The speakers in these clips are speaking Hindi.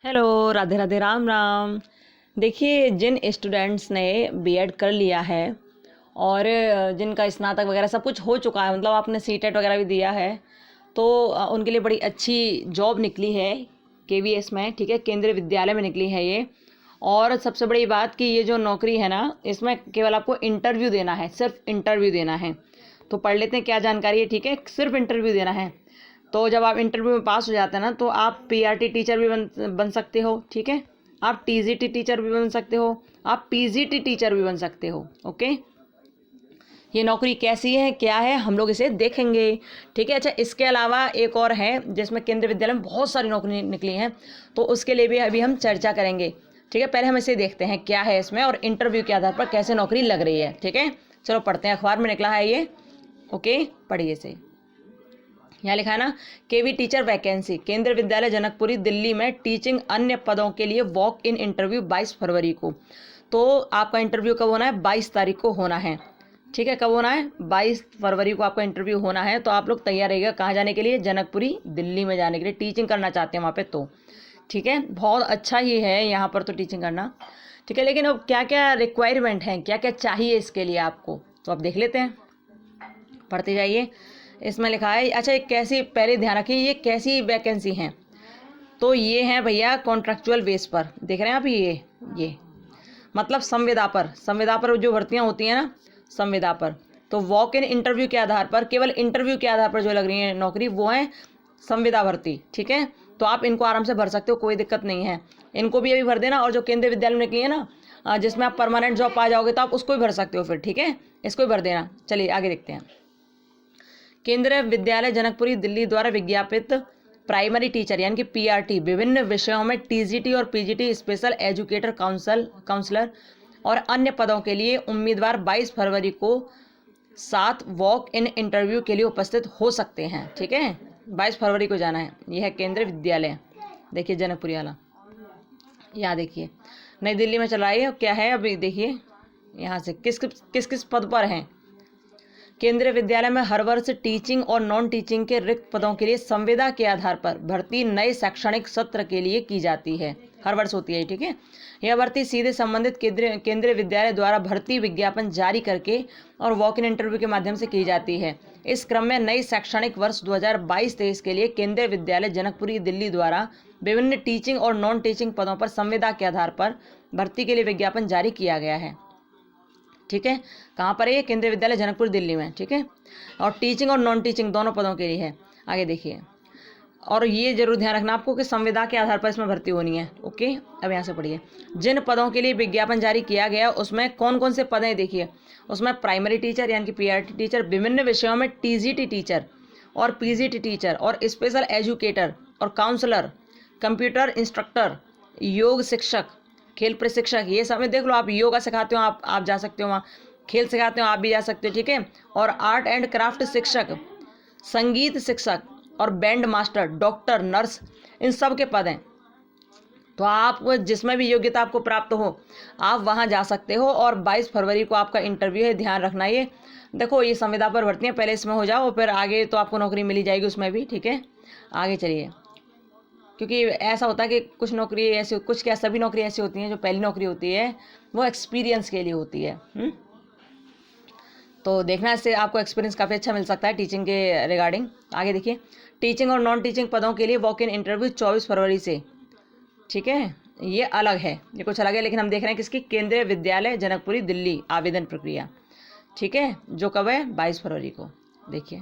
हेलो, राधे राधे, राम राम। देखिए, जिन स्टूडेंट्स ने बीएड कर लिया है और जिनका स्नातक वगैरह सब कुछ हो चुका है, मतलब आपने सीटेट वगैरह भी दिया है, तो उनके लिए बड़ी अच्छी जॉब निकली है केवीएस में। ठीक है, केंद्रीय विद्यालय में निकली है ये। और सबसे बड़ी बात कि ये जो नौकरी है ना, इसमें केवल आपको इंटरव्यू देना है, सिर्फ इंटरव्यू देना है। तो पढ़ लेते हैं क्या जानकारी है। ठीक है, सिर्फ इंटरव्यू देना है। तो जब आप इंटरव्यू में पास हो जाते हैं ना, तो आप पीआरटी टीचर भी बन सकते हो। ठीक है, आप टीजीटी टीचर भी बन सकते हो, आप पीजीटी टीचर भी बन सकते हो। ओके, ये नौकरी कैसी है, क्या है, हम लोग इसे देखेंगे। ठीक है, अच्छा, इसके अलावा एक और है जिसमें केंद्रीय विद्यालय में बहुत सारी नौकरी निकली हैं, तो उसके लिए भी अभी हम चर्चा करेंगे। ठीक है, पहले हम इसे देखते हैं क्या है इसमें और इंटरव्यू के आधार पर कैसे नौकरी लग रही है। ठीक है, चलो पढ़ते हैं, अखबार में निकला है ये। ओके, पढ़िए इसे। यहाँ लिखा है ना, केवी टीचर वैकेंसी, केंद्रीय विद्यालय जनकपुरी दिल्ली में टीचिंग अन्य पदों के लिए वॉक इन इंटरव्यू 22 फरवरी को। तो आपका इंटरव्यू कब होना है? 22 तारीख को होना है। ठीक है, कब होना है? 22 फरवरी को आपका इंटरव्यू होना है। तो आप लोग तैयार रहिएगा। कहाँ जाने के लिए? जनकपुरी दिल्ली में जाने के लिए, टीचिंग करना चाहते हैं वहाँ पे तो। ठीक है, बहुत अच्छा ही है यहाँ पर तो टीचिंग करना। ठीक है, लेकिन अब क्या क्या रिक्वायरमेंट है, क्या क्या चाहिए इसके लिए आपको, तो आप देख लेते हैं, पढ़ते जाइए। इसमें लिखा है, अच्छा, एक कैसी, पहले ध्यान रखिए ये कैसी वैकेंसी हैं। तो ये हैं भैया कॉन्ट्रेक्चुअल बेस पर, देख रहे हैं आप, ये मतलब संविदा पर जो भर्तियां होती हैं ना, संविदा पर। तो वॉक इन इंटरव्यू के आधार पर, केवल इंटरव्यू के आधार पर जो लग रही है नौकरी, वो है संविदा भर्ती। ठीक है, तो आप इनको आराम से भर सकते हो, कोई दिक्कत नहीं है। इनको भी अभी भर देना, और जो केंद्रीय विद्यालय में निकली है ना, जिसमें आप परमानेंट जॉब पा जाओगे, तो आप उसको भी भर सकते हो फिर। ठीक है, इसको भी भर देना। चलिए आगे देखते हैं। केंद्रीय विद्यालय जनकपुरी दिल्ली द्वारा विज्ञापित प्राइमरी टीचर यानी कि पीआरटी, विभिन्न विषयों में टीजीटी और पीजीटी, स्पेशल एजुकेटर काउंसलर और अन्य पदों के लिए उम्मीदवार 22 फरवरी को 7 वॉक इन इंटरव्यू के लिए उपस्थित हो सकते हैं। ठीक है, 22 फरवरी को जाना है। यह है केंद्रीय विद्यालय, देखिए जनकपुरी वाला। यहाँ देखिए, नई दिल्ली में चला रही है। क्या है अभी देखिए, यहाँ से किस किस पद पर हैं। केंद्रीय विद्यालय में हर वर्ष टीचिंग और नॉन टीचिंग के रिक्त पदों के लिए संविदा के आधार पर भर्ती नए शैक्षणिक सत्र के लिए की जाती है। हर वर्ष होती है। ठीक है, यह भर्ती सीधे संबंधित केंद्रीय विद्यालय द्वारा भर्ती विज्ञापन जारी करके और वॉक इन इंटरव्यू के माध्यम से की जाती है। इस क्रम में नई शैक्षणिक वर्ष 2022-23 के लिए केंद्रीय विद्यालय जनकपुरी दिल्ली द्वारा विभिन्न टीचिंग और नॉन टीचिंग पदों पर संविदा के आधार पर भर्ती के लिए विज्ञापन जारी किया गया है। ठीक है, कहाँ पर है ये? केंद्रीय विद्यालय जनकपुर दिल्ली में। ठीक है, और टीचिंग और नॉन टीचिंग दोनों पदों के लिए है। आगे देखिए, और ये जरूर ध्यान रखना आपको कि संविदा के आधार पर इसमें भर्ती होनी है। ओके, अब यहाँ से पढ़िए। जिन पदों के लिए विज्ञापन जारी किया गया उसमें कौन कौन से पद हैं देखिए। उसमें प्राइमरी टीचर यानी कि पीआरटी टीचर, विभिन्न विषयों में टीजीटी टीचर और पीजीटी टीचर और स्पेशल एजुकेटर और काउंसलर, कंप्यूटर इंस्ट्रक्टर, योग शिक्षक, खेल प्रशिक्षक, ये सब में देख लो। आप योगा सिखाते हो, आप जा सकते हो वहाँ। खेल सिखाते हो, आप भी जा सकते हो। ठीक है, और आर्ट एंड क्राफ्ट शिक्षक, संगीत शिक्षक और बैंड मास्टर, डॉक्टर, नर्स, इन सब के पद हैं। तो आप जिसमें भी योग्यता आपको प्राप्त हो, आप वहाँ जा सकते हो। और 22 फरवरी को आपका इंटरव्यू है, ध्यान रखना। ये देखो, ये संविदा पर भर्तियाँ, पहले इसमें हो जाओ, फिर आगे तो आपको नौकरी मिली जाएगी उसमें भी। ठीक है, आगे चलिए। क्योंकि ऐसा होता है कि कुछ नौकरी ऐसी, कुछ क्या सभी नौकरी ऐसी होती हैं, जो पहली नौकरी होती है वो एक्सपीरियंस के लिए होती है। तो देखना, इससे आपको एक्सपीरियंस काफ़ी अच्छा मिल सकता है टीचिंग के रिगार्डिंग। आगे देखिए, टीचिंग और नॉन टीचिंग पदों के लिए वॉक इन इंटरव्यू 24 फरवरी से। ठीक है, ये अलग है, ये कुछ अलग है, लेकिन हम देख रहे हैं किसकी? केंद्रीय विद्यालय जनकपुरी दिल्ली, आवेदन प्रक्रिया। ठीक है, जो कब है? 22 फरवरी को। देखिए,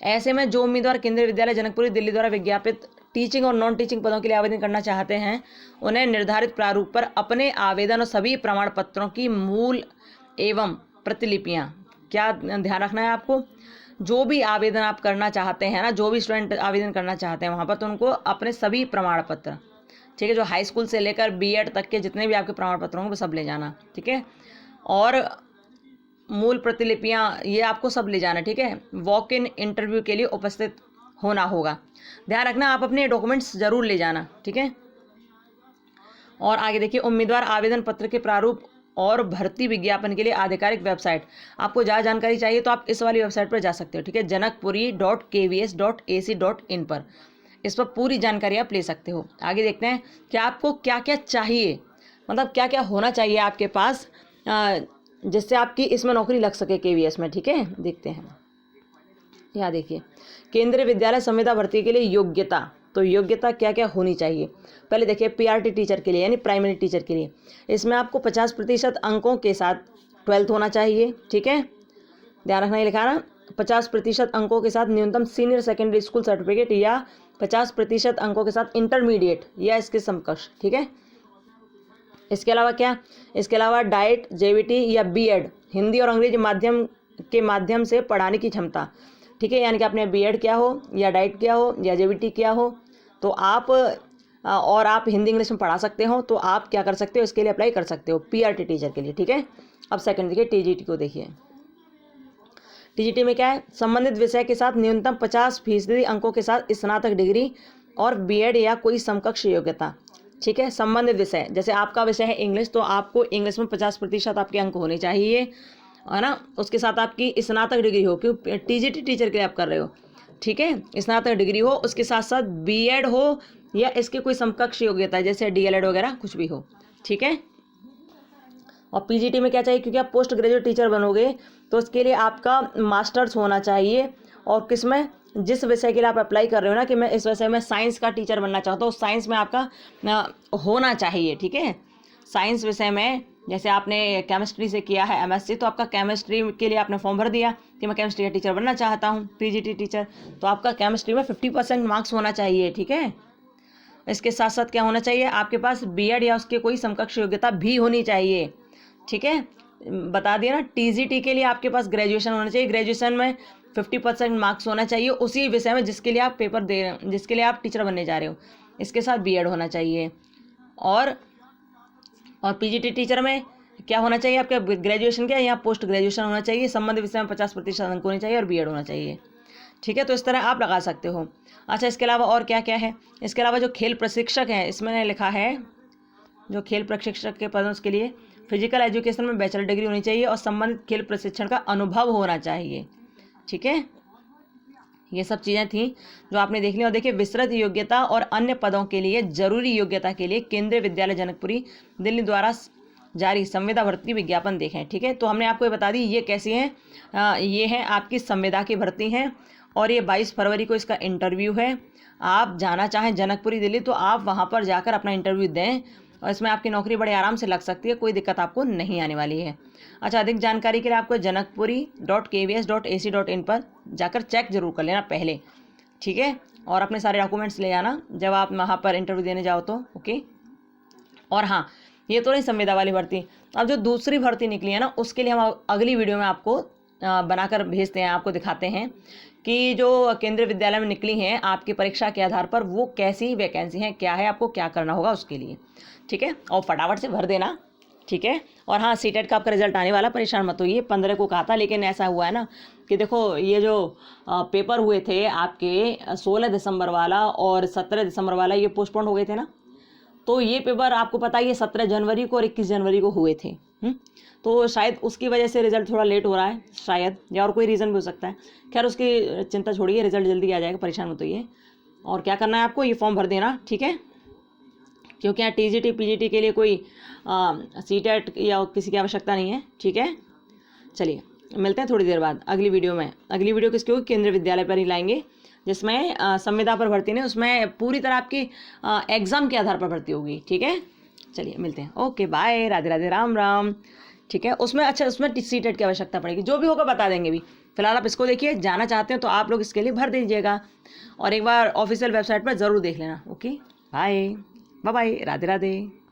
ऐसे में जो उम्मीदवार केंद्रीय विद्यालय जनकपुरी दिल्ली द्वारा विज्ञापित टीचिंग और नॉन टीचिंग पदों के लिए आवेदन करना चाहते हैं, उन्हें निर्धारित प्रारूप पर अपने आवेदन और सभी प्रमाण पत्रों की मूल एवं प्रतिलिपियां, क्या ध्यान रखना है आपको, जो भी आवेदन आप करना चाहते हैं ना, जो भी स्टूडेंट आवेदन करना चाहते हैं वहाँ पर, तो उनको अपने सभी प्रमाण पत्र, ठीक है, जो हाई स्कूल से लेकर बीएड तक के जितने भी आपके प्रमाण पत्र होंगे वो सब ले जाना। ठीक है, और मूल प्रतिलिपियां ये आपको सब ले जाना। ठीक है, वॉक इन इंटरव्यू के लिए उपस्थित होना होगा। ध्यान रखना, आप अपने डॉक्यूमेंट्स जरूर ले जाना। ठीक है, और आगे देखिए, उम्मीदवार आवेदन पत्र के प्रारूप और भर्ती विज्ञापन के लिए आधिकारिक वेबसाइट, आपको ज़्यादा जानकारी चाहिए तो आप इस वाली वेबसाइट पर जा सकते हो। ठीक है, janakpuri.kvs.ac.in पर, इस पर पूरी जानकारी आप ले सकते हो। आगे देखते हैं कि आपको क्या क्या चाहिए, मतलब क्या क्या होना चाहिए आपके पास जिससे आपकी इसमें नौकरी लग सके KVS में। ठीक है, देखते हैं। यहाँ देखिए, केंद्रीय विद्यालय संविदा भर्ती के लिए योग्यता, तो योग्यता क्या क्या होनी चाहिए। पहले देखिए PRT टीचर के लिए यानी प्राइमरी टीचर के लिए, इसमें आपको 50% अंकों के साथ 12th होना चाहिए। ठीक है, ध्यान रखना, ये लिखा है ना, 50% अंकों के साथ न्यूनतम सीनियर सेकेंडरी स्कूल सर्टिफिकेट या 50% अंकों के साथ इंटरमीडिएट या इसके समकक्ष। ठीक है, इसके अलावा क्या, इसके अलावा डाइट JVT या BEd हिंदी और अंग्रेजी माध्यम से पढ़ाने की क्षमता। ठीक है, यानी कि आपने BEd किया हो या डाइट किया हो या JVT किया हो तो आप और आप हिंदी इंग्लिश में पढ़ा सकते हो, तो आप क्या कर सकते हो, इसके लिए अप्लाई कर सकते हो PRT टीचर के लिए। ठीक है, अब सेकंड देखिए TGT को। देखिए TGT में क्या है, संबंधित विषय के साथ न्यूनतम 50% अंकों के साथ स्नातक डिग्री और BEd या कोई समकक्ष योग्यता। ठीक है, संबंधित विषय, जैसे आपका विषय है इंग्लिश तो आपको इंग्लिश में 50% आपके अंक होने चाहिए, है ना। उसके साथ आपकी स्नातक डिग्री हो, क्योंकि TGT टीचर के लिए आप कर रहे हो। ठीक है, स्नातक डिग्री हो, उसके साथ साथ BEd हो या इसके कोई समकक्ष योग्यता जैसे DLED वगैरह कुछ भी हो। ठीक है, और PGT में क्या चाहिए, क्योंकि आप पोस्ट ग्रेजुएट टीचर बनोगे तो उसके लिए आपका मास्टर्स होना चाहिए। और किसमें, जिस विषय के लिए आप अप्लाई कर रहे हो ना, कि मैं इस विषय में साइंस का टीचर बनना चाहता हूँ, साइंस में आपका होना चाहिए। ठीक है, साइंस विषय में जैसे आपने केमिस्ट्री से किया है MSc, तो आपका केमिस्ट्री के लिए आपने फॉर्म भर दिया कि मैं केमिस्ट्री का टीचर बनना चाहता हूँ, PGT टीचर, तो आपका केमिस्ट्री में 50% मार्क्स होना चाहिए। ठीक है, इसके साथ साथ क्या होना चाहिए, आपके पास BEd या उसके कोई समकक्ष योग्यता भी होनी चाहिए। ठीक है, बता दिया ना। TGT के लिए आपके पास ग्रेजुएशन होना चाहिए, ग्रेजुएशन में 50% मार्क्स होना चाहिए उसी विषय में जिसके लिए आप पेपर दे रहे हो, जिसके लिए आप टीचर बनने जा रहे हो, इसके साथ BEd होना चाहिए। और PGT टीचर में क्या होना चाहिए, आपका ग्रेजुएशन क्या या पोस्ट ग्रेजुएशन होना चाहिए, संबंधित विषय में 50% अंक होने चाहिए और BEd होना चाहिए। ठीक है, तो इस तरह आप लगा सकते हो। अच्छा, इसके अलावा और क्या क्या है, इसके अलावा जो खेल प्रशिक्षक हैं, इसमें लिखा है जो खेल प्रशिक्षक के पदों के लिए फिजिकल एजुकेशन में बैचलर डिग्री होनी चाहिए और संबंधित खेल प्रशिक्षण का अनुभव होना चाहिए। ठीक है, ये सब चीज़ें थी जो आपने देख ली। और देखिए, विस्तृत योग्यता और अन्य पदों के लिए जरूरी योग्यता के लिए केंद्रीय विद्यालय जनकपुरी दिल्ली द्वारा जारी संविदा भर्ती विज्ञापन देखें। ठीक है, तो हमने आपको ये बता दी ये कैसी हैं, ये है आपकी संविदा की भर्ती हैं और ये 22 फरवरी को इसका इंटरव्यू है। आप जाना चाहें जनकपुरी दिल्ली तो आप वहाँ पर जाकर अपना इंटरव्यू दें और इसमें आपकी नौकरी बड़े आराम से लग सकती है, कोई दिक्कत आपको नहीं आने वाली है। अच्छा, अधिक जानकारी के लिए आपको janakpuri.kvs.ac.in पर जाकर चेक जरूर कर लेना पहले। ठीक है, और अपने सारे डॉक्यूमेंट्स ले आना जब आप वहाँ पर इंटरव्यू देने जाओ तो। ओके, और हाँ, ये तो नहीं संविदा वाली भर्ती, अब जो दूसरी भर्ती निकली है ना, उसके लिए हम अगली वीडियो में आपको बनाकर भेजते हैं, आपको दिखाते हैं कि जो केंद्रीय विद्यालय में निकली हैं आपकी परीक्षा के आधार पर वो कैसी वैकेंसी हैं, क्या है, आपको क्या करना होगा उसके लिए। ठीक है, और फटाफट से भर देना। ठीक है, और हाँ, CTET का आपका रिजल्ट आने वाला, परेशान मत होइए। 15 को कहा था, लेकिन ऐसा हुआ है ना कि देखो ये जो पेपर हुए थे आपके 16 दिसंबर वाला और 17 दिसंबर वाला, ये पोस्टपोन हो गए थे ना, तो ये पेपर आपको पता ही है 17 जनवरी को और 21 जनवरी को हुए थे। तो शायद उसकी वजह से रिजल्ट थोड़ा लेट हो रहा है शायद, या और कोई रीज़न भी हो सकता है। खैर, उसकी चिंता छोड़िए, रिजल्ट जल्दी आ जाएगा, परेशान मत होइए। और क्या करना है आपको, ये फॉर्म भर देना। ठीक है, क्योंकि यहाँ TGT PGT के लिए कोई CTET या किसी की आवश्यकता नहीं है। ठीक है, चलिए मिलते हैं थोड़ी देर बाद अगली वीडियो में। अगली वीडियो किसकी होगी, केंद्रीय विद्यालय पर ही लाएंगे, जिसमें संविदा पर भर्ती नहीं, उसमें पूरी तरह आपकी एग्ज़ाम के आधार पर भर्ती होगी। ठीक है, चलिए मिलते हैं। Okay, bye, Radhe Radhe, Ram Ram. ठीक है, उसमें अच्छा, उसमें CTET की आवश्यकता पड़ेगी, जो भी होगा बता देंगे भी। फिलहाल आप इसको देखिए, जाना चाहते हैं तो आप लोग इसके लिए भर दीजिएगा और एक बार ऑफिशियल वेबसाइट पर ज़रूर देख लेना। Okay, bye bye, Radhe Radhe.